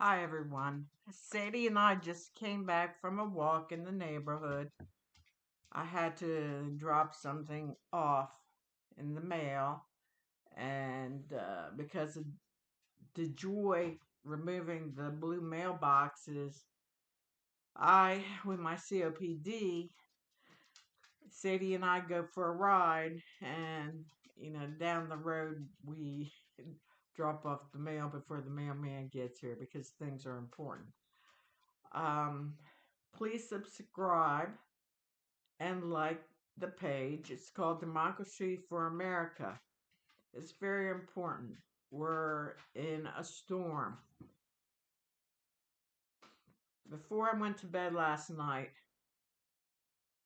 Hi, everyone. Sadie and I just came back from a walk in the neighborhood. I had to drop something off in the mail, and because of the joy removing the blue mailboxes, with my COPD, Sadie and I go for a ride, and down the road we drop off the mail before the mailman gets here because things are important. Um, Please subscribe and like the page. It's called Democracy for America. It's very important. We're in a storm. Before I went to bed last night,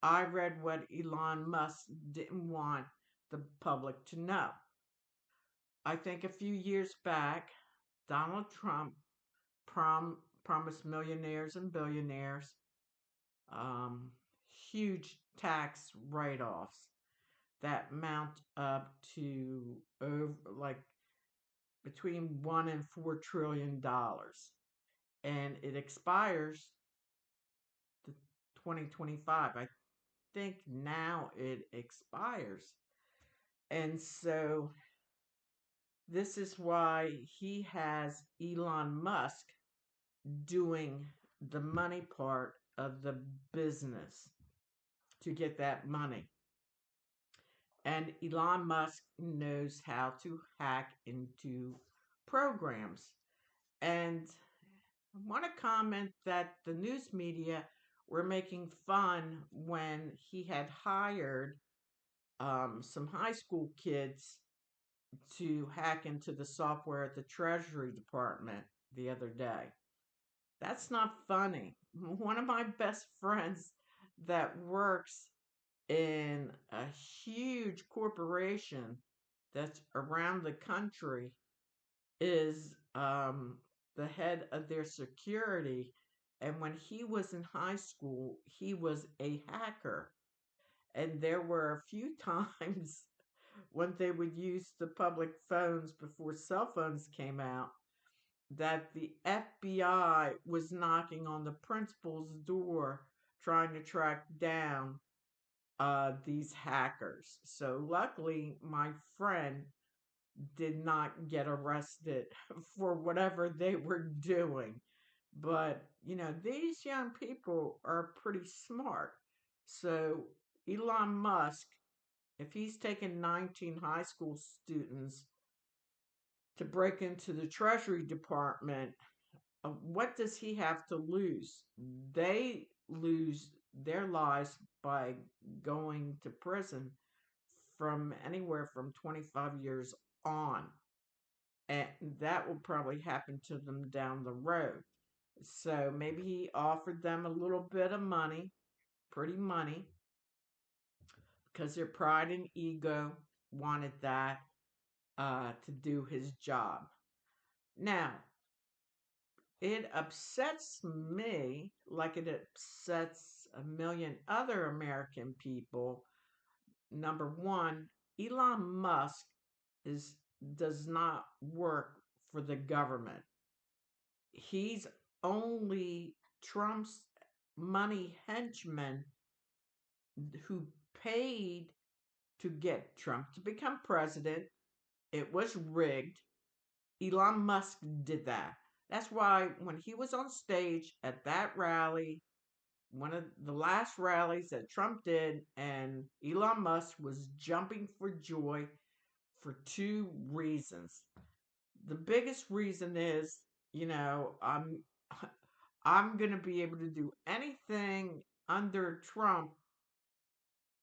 I read what Elon Musk didn't want the public to know. I think a few years back, Donald Trump promised millionaires and billionaires um, huge tax write offs that mount up to over like between $1 and $4 trillion, and it expires to 2025. I think now it expires, and so this is why he has Elon Musk doing the money part of the business to get that money. And Elon Musk knows how to hack into programs. And I want to comment that the news media were making fun when he had hired some high school kids to hack into the software at the Treasury Department the other day. That's not funny. One of my best friends that works in a huge corporation that's around the country is the head of their security. And when he was in high school, he was a hacker. And there were a few times when they would use the public phones before cell phones came out that the FBI was knocking on the principal's door trying to track down these hackers. So luckily, my friend did not get arrested for whatever they were doing. But, these young people are pretty smart. So, Elon Musk, if he's taken 19 high school students to break into the Treasury Department, what does he have to lose? They lose their lives by going to prison from anywhere from 25 years on. And that will probably happen to them down the road. So maybe he offered them a little bit of money, pretty money, because their pride and ego wanted that to do his job. Now, it upsets me like it upsets a million other American people. Number one, Elon Musk is does not work for the government. He's only Trump's money henchman who paid to get Trump to become president. It was rigged. Elon Musk did that. That's why when he was on stage at that rally, one of the last rallies that Trump did, and Elon Musk was jumping for joy for two reasons. The biggest reason is, you know, I'm I'm going to be able to do anything under Trump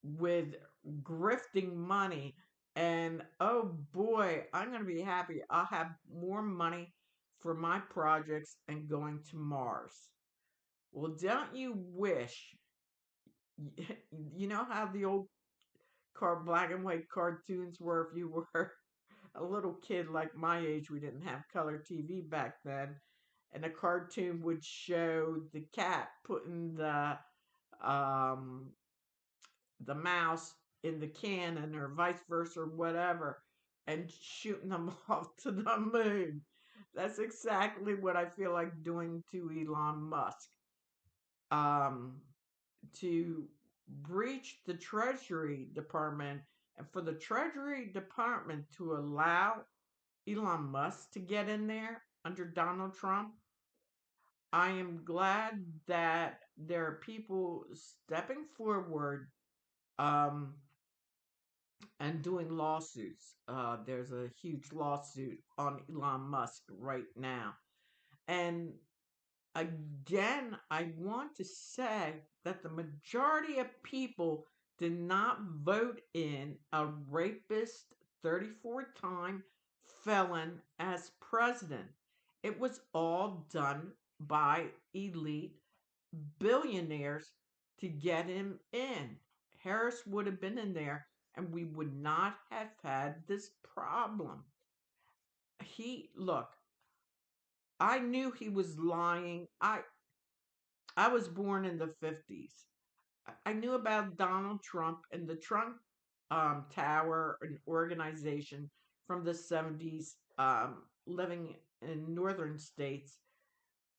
with grifting money. And oh boy, I'm going to be happy. I'll have more money for my projects and going to Mars. Well, don't you wish, you know how the old black and white cartoons were if you were a little kid like my age, we didn't have color TV back then, and a cartoon would show the cat putting um the mouse in the cannon or vice versa or whatever and shooting them off to the moon. That's exactly what I feel like doing to Elon Musk. Um, to breach the Treasury Department and for the Treasury Department to allow Elon Musk to get in there under Donald Trump. I am glad that there are people stepping forward um, and doing lawsuits. There's a huge lawsuit on Elon Musk right now. And again, I want to say that the majority of people did not vote in a rapist 34-time felon as president. It was all done by elite billionaires to get him in. Harris would have been in there and we would not have had this problem. Look, I knew he was lying. I was born in the 50s. I knew about Donald Trump and the Trump Tower, an organization from the 70s, living in northern states.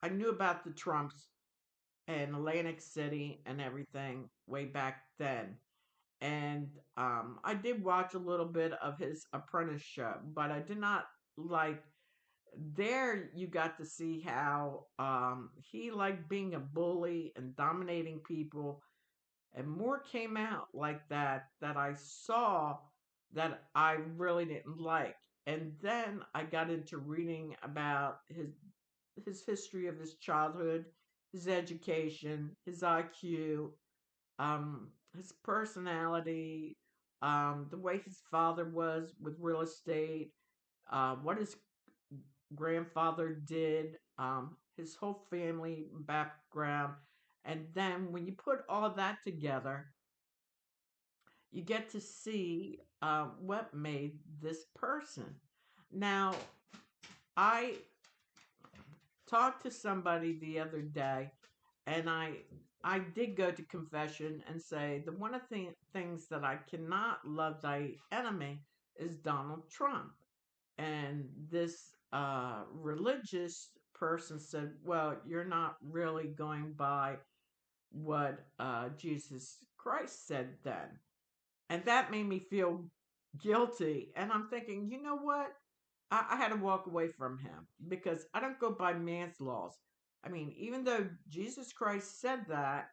I knew about the Trumps and Atlantic City and everything way back then. And I did watch a little bit of his apprentice show, but I did not like. There, you got to see how he liked being a bully and dominating people, and more came out like that I saw that I really didn't like. And then I got into reading about his history of his childhood, his education, his IQ, his personality, the way his father was with real estate, what his grandfather did, his whole family background. And then when you put all that together, you get to see what made this person. Now, I talked to somebody the other day, and I did go to confession and say the one of the things that I cannot love thy enemy is Donald Trump. And this religious person said, "Well, you're not really going by what Jesus Christ said then." And that made me feel guilty. And I'm thinking, you know what? I had to walk away from him because I don't go by man's laws. I mean, even though Jesus Christ said that,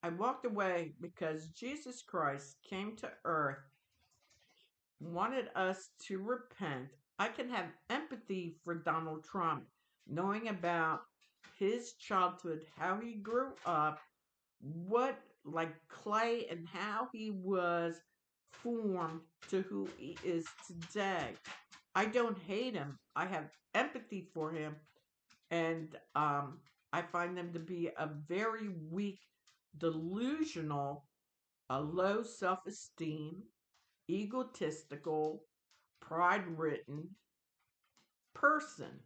I walked away because Jesus Christ came to earth, wanted us to repent. I can have empathy for Donald Trump, knowing about his childhood, how he grew up, what, like clay, and how he was formed to who he is today. I don't hate him. I have empathy for him, and I find them to be a very weak, delusional, a low self-esteem, egotistical, pride-ridden person.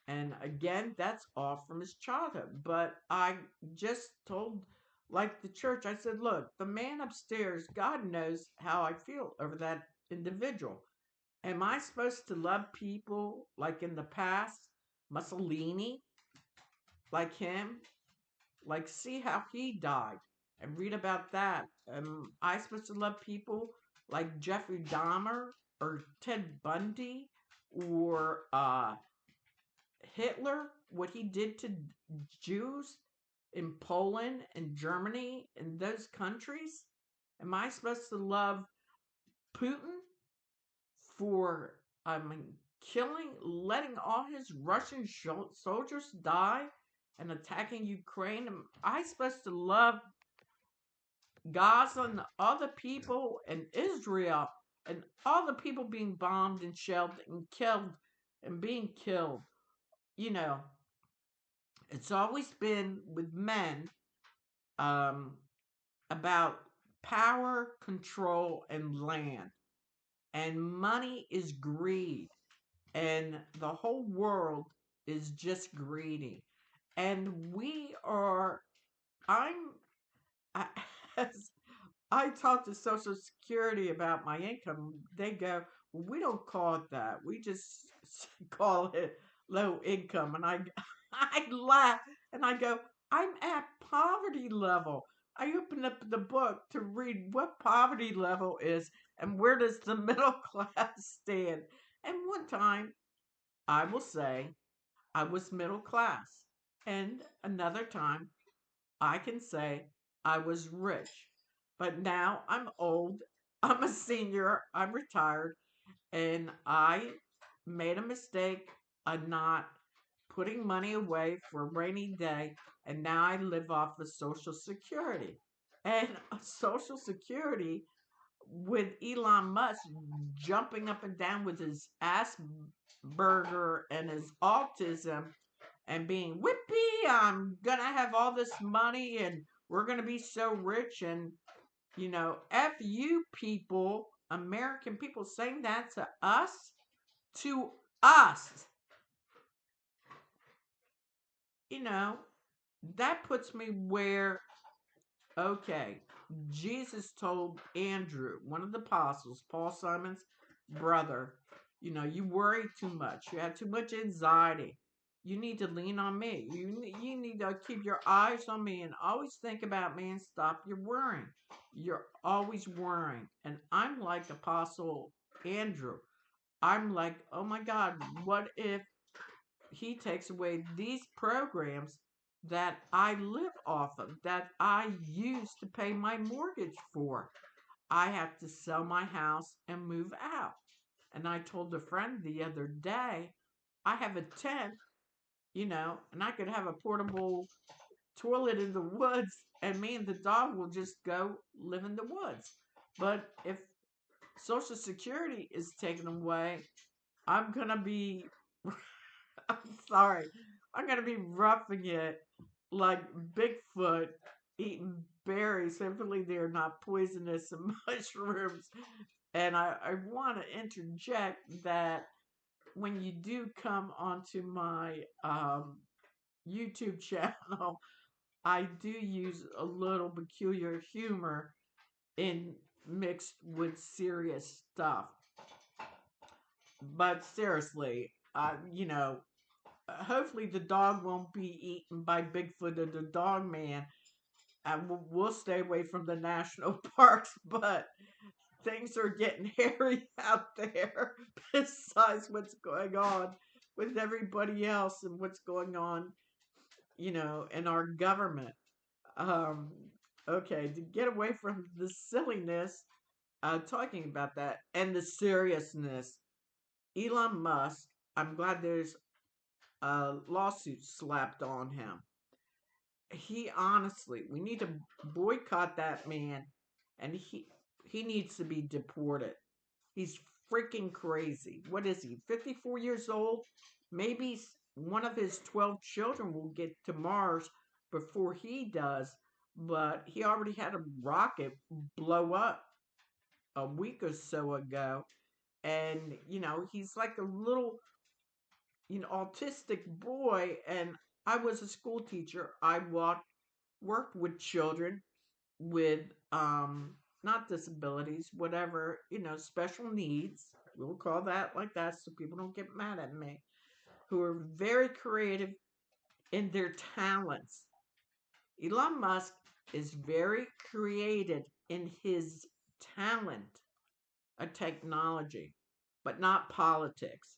And again, that's all from his childhood. But I just told, like the church, I said, look, the man upstairs, God knows how I feel over that individual. Am I supposed to love people like in the past? Mussolini, like him? Like, see how he died and read about that. Am I supposed to love people like Jeffrey Dahmer or Ted Bundy or Hitler? What he did to Jews in Poland and Germany and those countries? Am I supposed to love Putin for, I mean, killing, letting all his Russian soldiers die and attacking Ukraine? Am I supposed to love Gaza and other people in Israel and all the people being bombed and shelled and killed and being killed? You know, it's always been with men um, about power, control, and land. And money is greed. And the whole world is just greedy. And we are, I'm, I, as I talk to Social Security about my income, they go, well, we don't call it that. We just call it low income, and I I laugh and I go, I'm at poverty level. I open up the book to read what poverty level is and where does the middle class stand. And one time, I will say, I was middle class. And another time, I can say I was rich. But now I'm old. I'm a senior. I'm retired. And I made a mistake of not putting money away for a rainy day. And now I live off of Social Security. And Social Security, with Elon Musk jumping up and down with his Asperger and his autism and being whippy, I'm gonna have all this money and we're gonna be so rich. And F you people, American people saying that to us, you know, that puts me where, okay, Jesus told Andrew, one of the apostles, Paul Simon's brother, you worry too much. You have too much anxiety. You need to lean on me. You need to keep your eyes on me and always think about me and stop your worrying. You're always worrying. And I'm like Apostle Andrew. I'm like, oh my God, what if he takes away these programs that I live off of, that I use to pay my mortgage for? I have to sell my house and move out. And I told a friend the other day, I have a tent, and I could have a portable toilet in the woods, and me and the dog will just go live in the woods. But if Social Security is taken away, I'm going to be I'm sorry. I'm gonna be roughing it like Bigfoot eating berries. Hopefully they're not poisonous and mushrooms. And I want to interject that when you do come onto my YouTube channel, I do use a little peculiar humor in mixed with serious stuff. But seriously, hopefully the dog won't be eaten by Bigfoot or the dog man. And we'll stay away from the national parks, but things are getting hairy out there besides what's going on with everybody else and what's going on, in our government. Um, okay, to get away from the silliness, talking about that and the seriousness, Elon Musk, I'm glad there's a lawsuit slapped on him. He honestly, we need to boycott that man, and he needs to be deported. He's freaking crazy. What is he? 54 years old? Maybe one of his 12 children will get to Mars before he does, but he already had a rocket blow up a week or so ago. And, he's like a little autistic boy, and I was a school teacher. I worked with children with not disabilities, whatever, special needs. We'll call that like that so people don't get mad at me. Who are very creative in their talents. Elon Musk is very creative in his talent of technology, but not politics.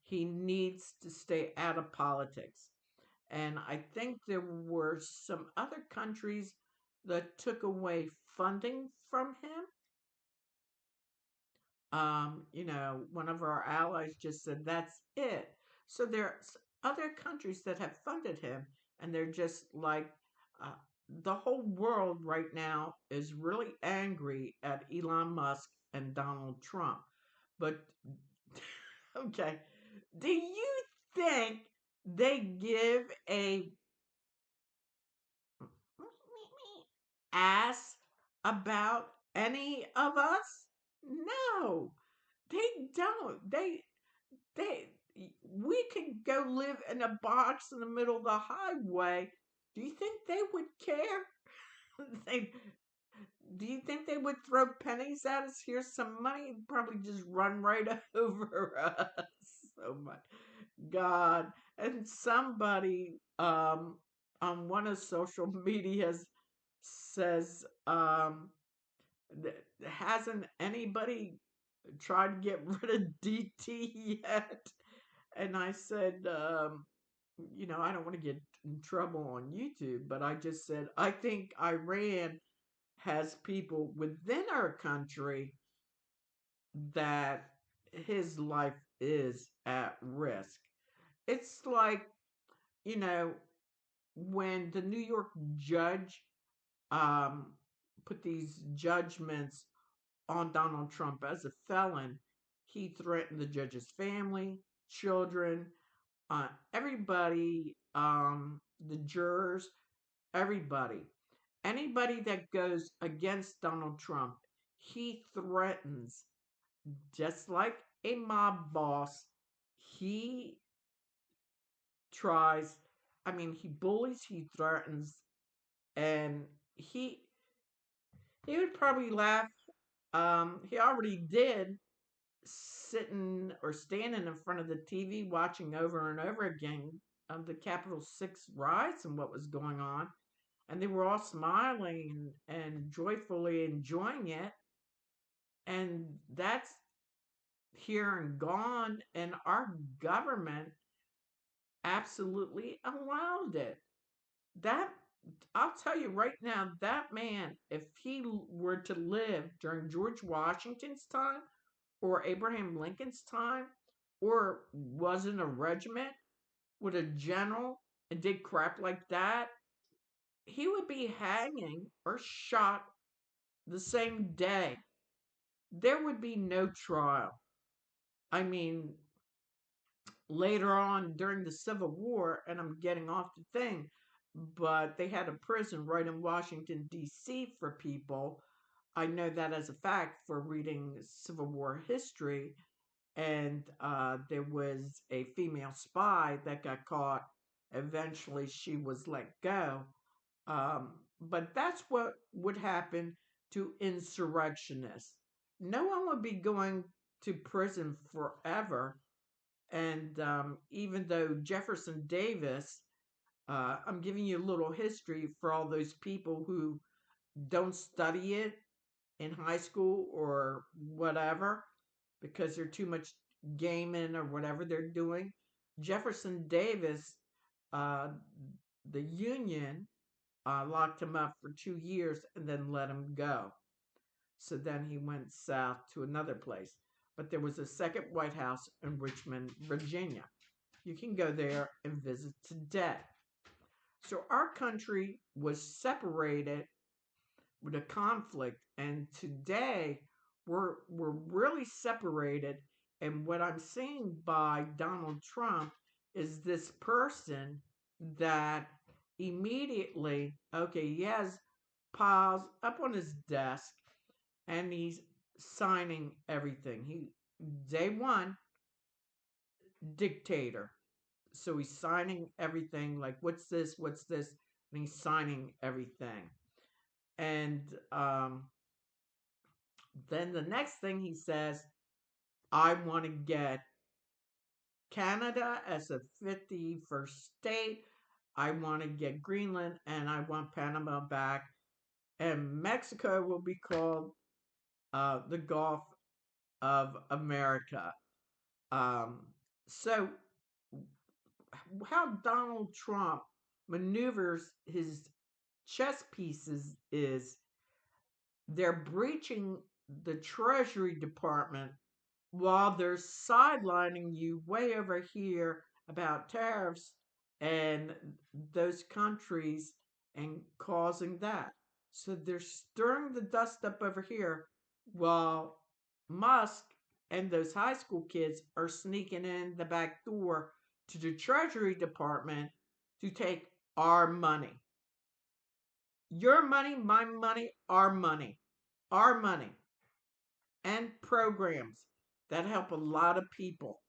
He needs to stay out of politics. And I think there were some other countries that took away funding from him. One of our allies just said, that's it. So there's other countries that have funded him, and they're just like, uh, the whole world right now is really angry at Elon Musk and Donald Trump. But, okay, do you think they give a ass about any of us? No, they don't. They we could go live in a box in the middle of the highway. Do you think they would care? they do you think they would throw pennies at us? Here's some money, probably just run right over us. Oh my God. And somebody on one of social medias says, hasn't anybody tried to get rid of DT yet? And I said, I don't want to get in trouble on YouTube, but I just said, I think Iran has people within our country that his life is at risk. It's like, you know, when the New York judge um, put these judgments on Donald Trump as a felon, he threatened the judge's family, children, everybody, the jurors, everybody. Anybody that goes against Donald Trump, he threatens, just like a mob boss. He tries, he bullies, he threatens, and he would probably laugh. He already did, sitting or standing in front of the TV watching over and over again of the Capitol 6 riots and what was going on. And they were all smiling and joyfully enjoying it. And that's here and gone. And our government absolutely allowed it. That, I'll tell you right now, that man, if he were to live during George Washington's time or Abraham Lincoln's time, or was in a regiment with a general and did crap like that, he would be hanging or shot the same day. There would be no trial. I mean, later on during the Civil War, and I'm getting off the thing, but they had a prison right in Washington, D.C. for people. I know that as a fact for reading Civil War history. And there was a female spy that got caught. Eventually, she was let go. But that's what would happen to insurrectionists. No one would be going to prison forever. And even though Jefferson Davis, I'm giving you a little history for all those people who don't study it in high school or whatever because they're too much gaming or whatever they're doing. Jefferson Davis, uh, the Union, locked him up for 2 years and then let him go. So then he went south to another place. But there was a second White House in Richmond, Virginia. You can go there and visit today. So our country was separated with a conflict, and today we're really separated. And what I'm seeing by Donald Trump is this person that immediately, okay, he has piles up on his desk and he's signing everything. He day one dictator. So he's signing everything like what's this, what's this, and he's signing everything. And then the next thing he says, I want to get Canada as a 51st state. I want to get Greenland and I want Panama back. And Mexico will be called the Gulf of America. Um, so, how Donald Trump maneuvers his chess pieces is they're breaching the Treasury Department while they're sidelining you way over here about tariffs and those countries and causing that. So they're stirring the dust up over here while Musk and those high school kids are sneaking in the back door to the Treasury Department to take our money. Your money, my money, our money. Our money. And programs that help a lot of people,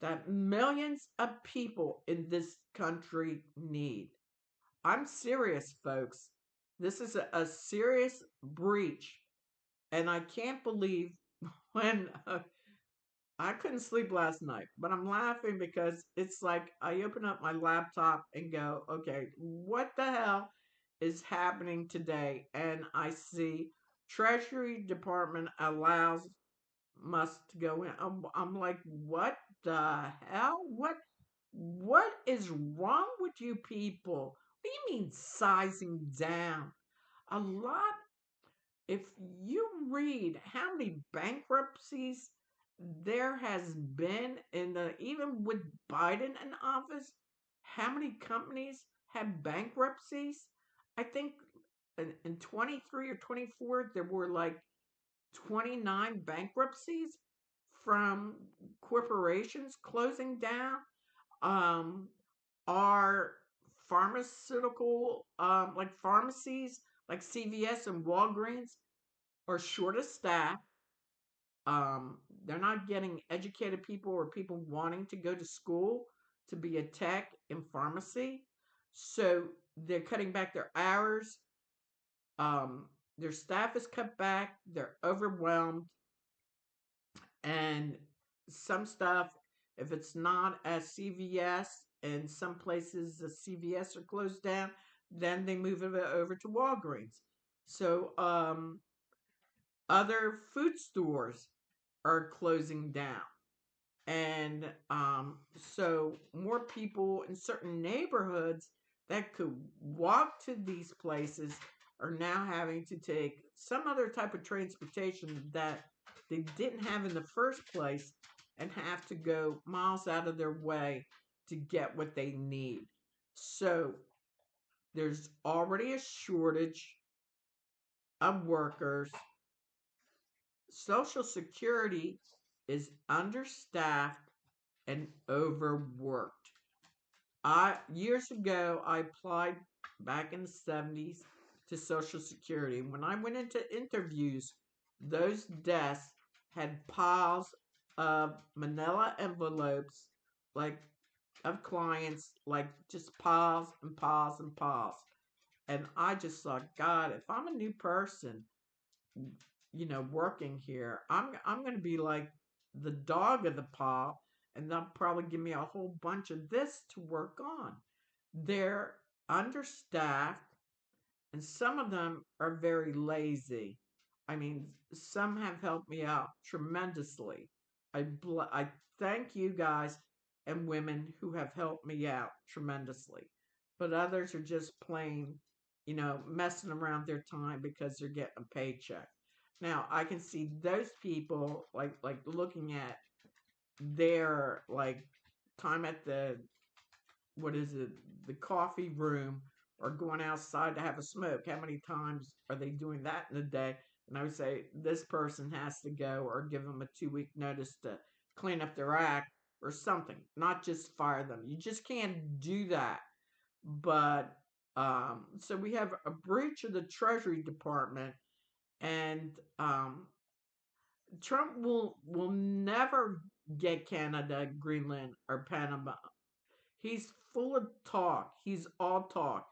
that millions of people in this country need. I'm serious, folks. This is a serious breach. And I can't believe when I couldn't sleep last night, but I'm laughing because it's like I open up my laptop and go, okay, what the hell is happening today? And I see Treasury Department allows Musk to go in. I'm like, what the hell? What is wrong with you people? What do you mean sizing down? A lot, if you read how many bankruptcies there has been in the, even with Biden in office, how many companies have bankruptcies? I think in 23 or 24 there were like 29 bankruptcies from corporations closing down. Um, are pharmaceutical, like pharmacies, like CVS and Walgreens, are short of staff. They're not getting educated people or people wanting to go to school to be a tech in pharmacy. So they're cutting back their hours. Um, their staff is cut back. They're overwhelmed. And some stuff, if it's not at CVS, and some places the CVS are closed down, then they move it over to Walgreens. So other food stores are closing down. And so more people in certain neighborhoods that could walk to these places are now having to take some other type of transportation that they didn't have in the first place and have to go miles out of their way to get what they need. So there's already a shortage of workers. Social Security is understaffed and overworked. I years ago I applied back in the 70s to Social Security. When I went into interviews, those desks had piles of manila envelopes, like of clients, like just piles and piles and piles. And I just thought, God, if I'm a new person, working here, I'm going to be like the dog of the paw, and they'll probably give me a whole bunch of this to work on. They're understaffed, and some of them are very lazy. I mean, some have helped me out tremendously. I thank you guys and women who have helped me out tremendously. But others are just plain, messing around their time because they're getting a paycheck. Now, I can see those people like looking at their like time at the, what is it, the coffee room, or going outside to have a smoke. How many times are they doing that in a day? And I would say this person has to go, or give them a 2 week notice to clean up their act or something, not just fire them. You just can't do that. But so we have a breach of the Treasury Department, and Trump will never get Canada, Greenland, or Panama. He's full of talk. He's all talk.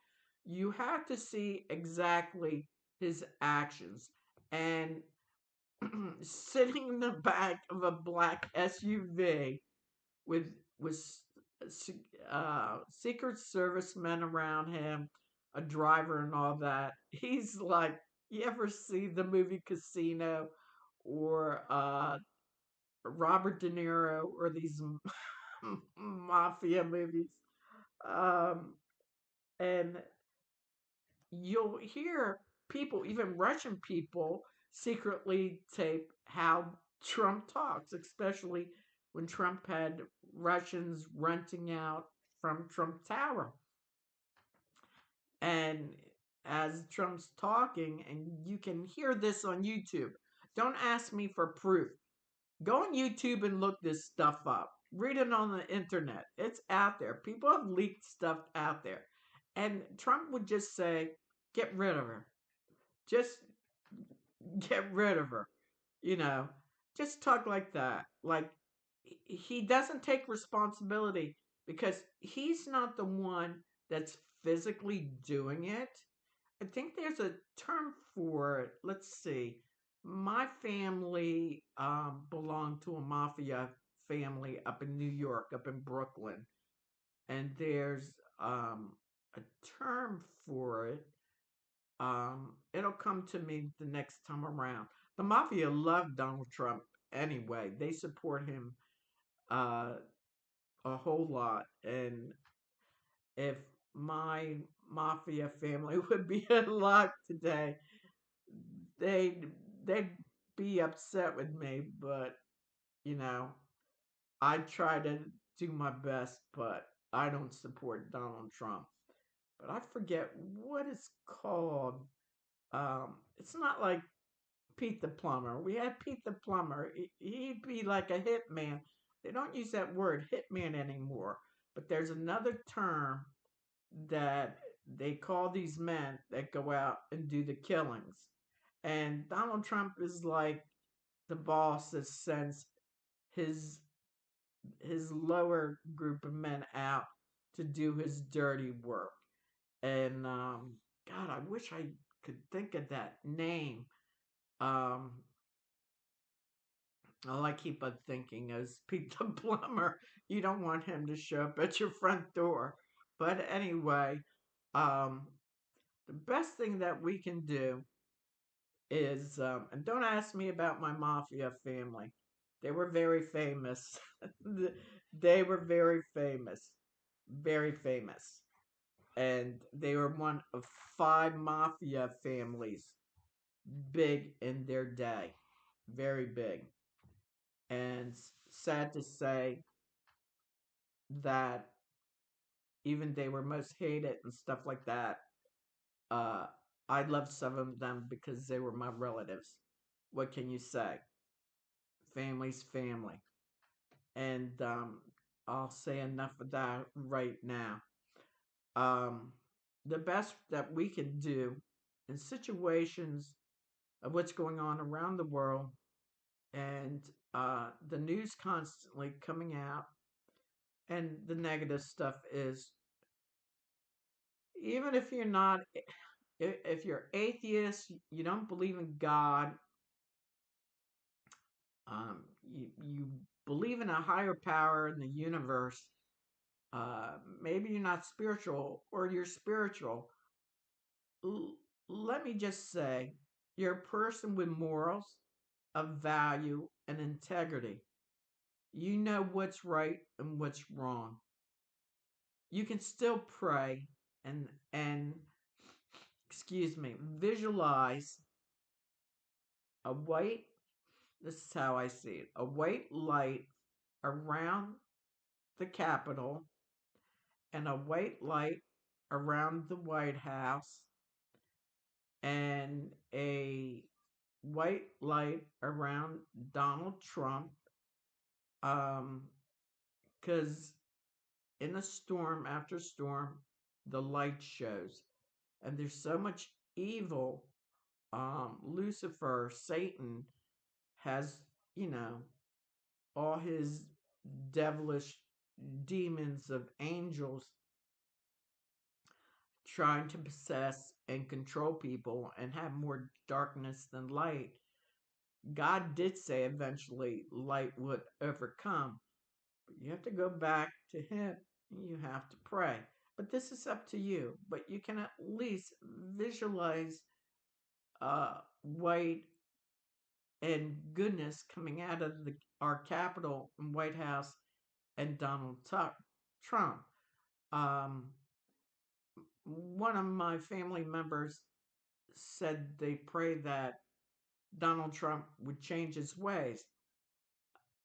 You have to see exactly his actions. And sitting in the back of a black SUV with with Secret Service men around him, a driver, and all that. He's like, you ever see the movie Casino, or Robert De Niro, or these mafia movies? Um, and you'll hear people, even Russian people, secretly tape how Trump talks, especially when Trump had Russians renting out from Trump Tower. And as Trump's talking, and you can hear this on YouTube. Don't ask me for proof. Go on YouTube and look this stuff up. Read it on the internet. It's out there. People have leaked stuff out there. And Trump would just say, get rid of her. Just get rid of her. You know, just talk like that. Like, he doesn't take responsibility because he's not the one that's physically doing it. I think there's a term for it. Let's see. My family belonged to a mafia family up in New York, up in Brooklyn, and there's a term for it. It'll come to me the next time around. The mafia love Donald Trump anyway. They support him uh, a whole lot, and if my mafia family would be alive today, they they'd be upset with me, but you know, I try to do my best, but I don't support Donald Trump. But I forget what it's called. It's not like Pete the Plumber. We had Pete the Plumber. He'd be like a hitman. They don't use that word hitman anymore. But there's another term that they call these men that go out and do the killings. And Donald Trump is like the boss that sends his his lower group of men out to do his dirty work. And God, I wish I could think of that name. Um, all I keep on thinking is Pete the Plumber. You don't want him to show up at your front door. But anyway, um, the best thing that we can do is, and don't ask me about my mafia family. They were very famous. They were very famous. And they were one of five mafia families, big in their day, very big. And sad to say that even they were most hated and stuff like that. Uh, I loved some of them because they were my relatives. What can you say? Family's family. And I'll say enough of that right now. Um, the best that we can do in situations of what's going on around the world and the news constantly coming out and the negative stuff is even if you're not if you're atheist, you don't believe in God, you believe in a higher power in the universe, maybe you're not spiritual or you're spiritual. L- Let me just say, you're a person with morals, of value, and integrity. You know what's right and what's wrong. You can still pray and excuse me, visualize a white, this is how I see it, a white light around the Capitol and a white light around the White House and a white light around Donald Trump. Um, because in a storm after storm, the light shows, and there's so much evil. Lucifer, Satan, has you know all his devilish demons of angels trying to possess and control people and have more darkness than light. God did say eventually light would overcome, but you have to go back to Him and you have to pray. But this is up to you. But you can at least visualize white and goodness coming out of our Capitol and White House and Donald Trump. Um, One of my family members said they pray that Donald Trump would change his ways.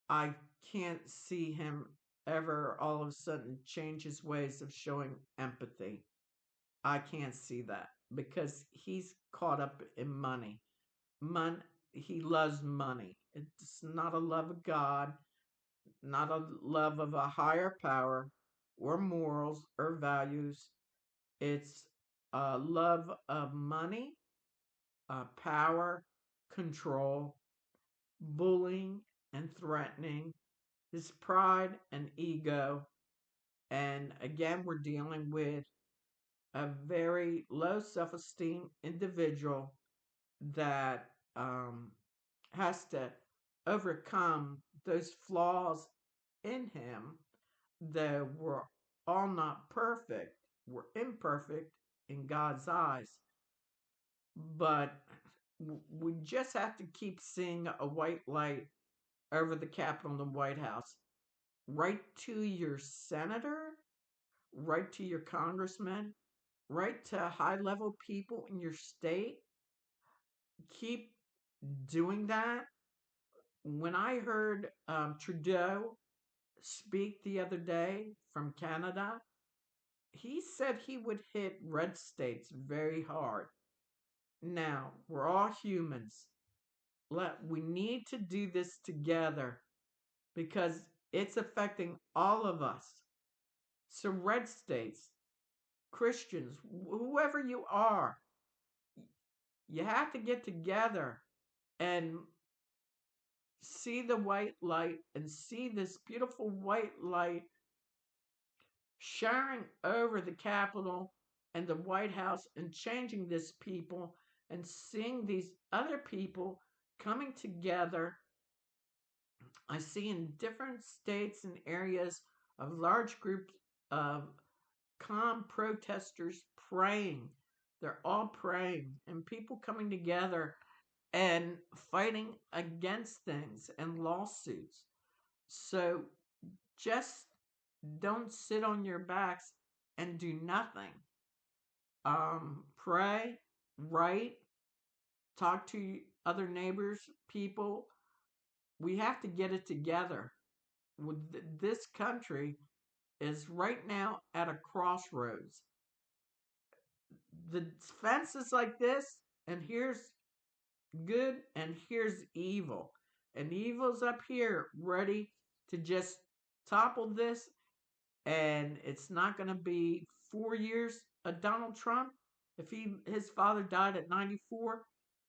I can't see him ever all of a sudden change his ways of showing empathy. I can't see that because he's caught up in money. He loves money. It's not a love of God, not a love of a higher power or morals or values. It's a love of money, power, control, bullying, and threatening, his pride and ego. And again, we're dealing with a very low self esteem individual that has to overcome those flaws in him, though we're all not perfect. We're imperfect in God's eyes, but we just have to keep seeing a white light over the Capitol and the White House. Write to your senator, write to your congressman, write to high level people in your state. Keep doing that. When I heard Trudeau speak the other day from Canada, he said he would hit red states very hard. Now, we're all humans. We need to do this together because it's affecting all of us. So, red states, Christians, whoever you are, you have to get together and see the white light and see this beautiful white light sharing over the Capitol and the White House and changing this people and seeing these other people coming together. I see in different states and areas of large groups of calm protesters praying. They're all praying and people coming together and fighting against things and lawsuits. So just don't sit on your backs and do nothing. Pray, write, talk to other neighbors, people. We have to get it together. This country is right now at a crossroads. The fence is like this, and here's good, and here's evil. And evil's up here, ready to just topple this, and it's not going to be 4 years of Donald Trump. If his father died at 94,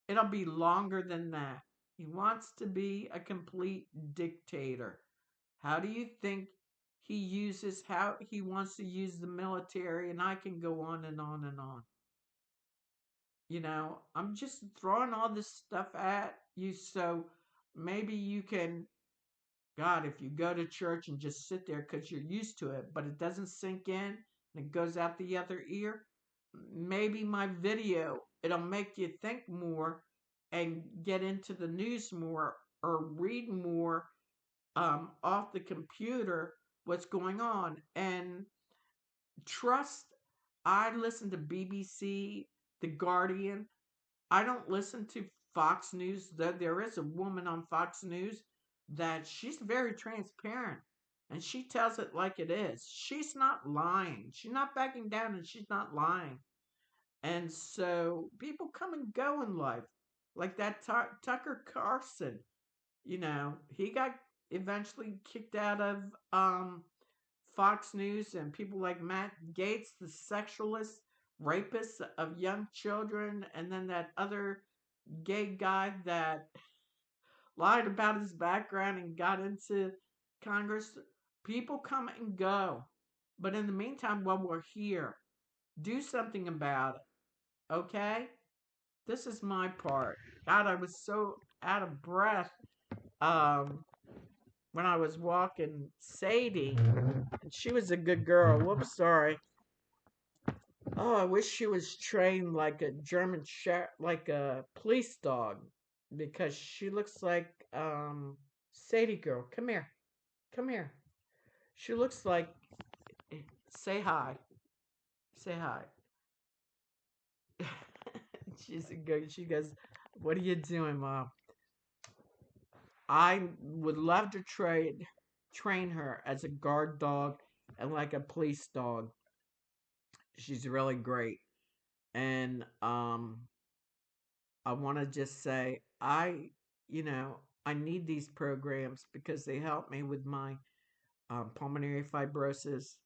it'll be longer than that. He wants to be a complete dictator. How do you think how he wants to use the military? And I can go on and on and on. I'm just throwing all this stuff at you so maybe you can, God, if you go to church and just sit there because you're used to it, but it doesn't sink in and it goes out the other ear, maybe my video, it'll make you think more and get into the news more or read more off the computer what's going on. And trust, I listen to BBC, The Guardian. I don't listen to Fox News. There is a woman on Fox News that she's very transparent and she tells it like it is. She's not lying. She's not backing down and she's not lying. And so people come and go in life. Like that Tucker Carlson, he got eventually kicked out of Fox News, and people like Matt Gaetz, the sexualist, rapist of young children, and then that other gay guy that lied about his background and got into Congress. People come and go. But in the meantime, while we're here, do something about it. Okay? This is my part. God, I was so out of breath um, when I was walking Sadie. And she was a good girl. Whoops, sorry. Oh, I wish she was trained like a like a police dog, because she looks like Sadie girl. Come here, come here. She looks like. Say hi. Say hi. She's a good. She goes, "What are you doing, Mom?" I would love to train her as a guard dog and like a police dog. She's really great, and I want to just say I need these programs because they help me with my pulmonary fibrosis,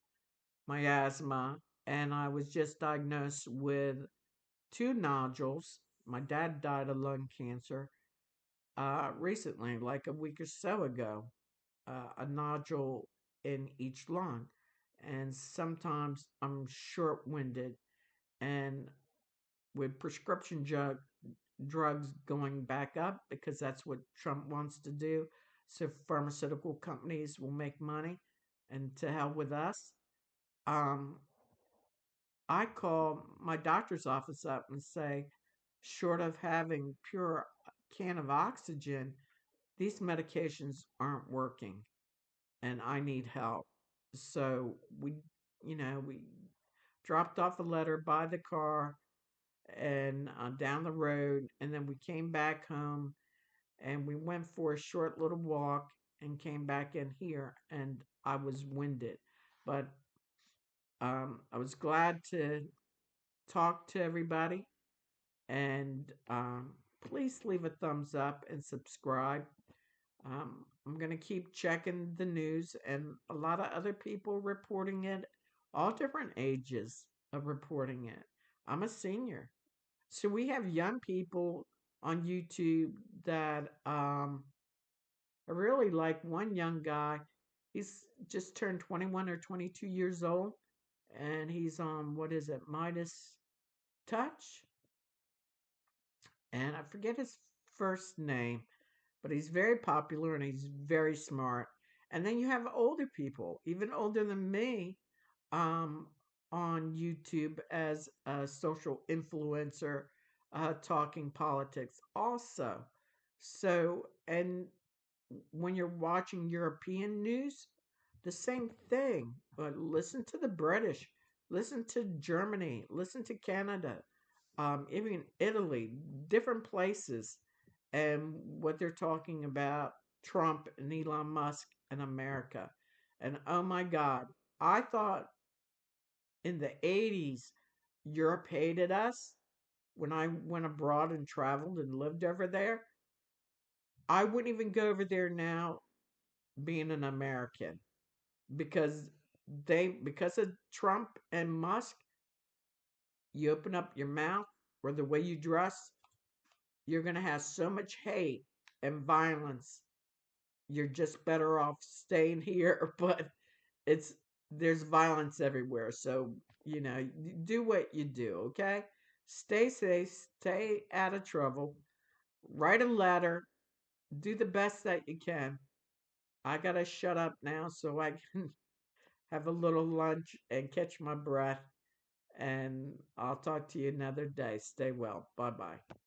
my asthma, and I was just diagnosed with two nodules. My dad died of lung cancer recently, like a week or so ago. A nodule in each lung, and sometimes I'm short-winded, and with drugs going back up because that's what Trump wants to do. so pharmaceutical companies will make money, and to hell with us. Um, I call my doctor's office up and say, short of having pure can of oxygen, these medications aren't working and I need help. So we dropped off a letter by the car and down the road, and then we came back home and we went for a short little walk and came back in here, and I was winded, but I was glad to talk to everybody, and please leave a thumbs up and subscribe. I'm going to keep checking the news, and a lot of other people reporting it, all different ages of reporting it. I'm a senior. So we have young people on YouTube that I really like one young guy. He's just turned 21 or 22 years old, and he's on, what is it, Midas Touch? And I forget his first name, but he's very popular and he's very smart. And then you have older people, even older than me, um, on YouTube as a social influencer, talking politics also. So, and when you're watching European news, the same thing. But listen to the British, listen to Germany, listen to Canada, even Italy, different places, and what they're talking about Trump and Elon Musk and America. And oh my God, I thought in the 80s Europe hated us. When I went abroad and traveled and lived over there, I wouldn't even go over there now being an American because because of Trump and Musk, you open up your mouth or the way you dress, you're going to have so much hate and violence. You're just better off staying here, but it's there's violence everywhere. So, do what you do, okay? Stay safe, stay out of trouble, write a letter, do the best that you can. I got to shut up now so I can have a little lunch and catch my breath. And I'll talk to you another day. Stay well. Bye bye.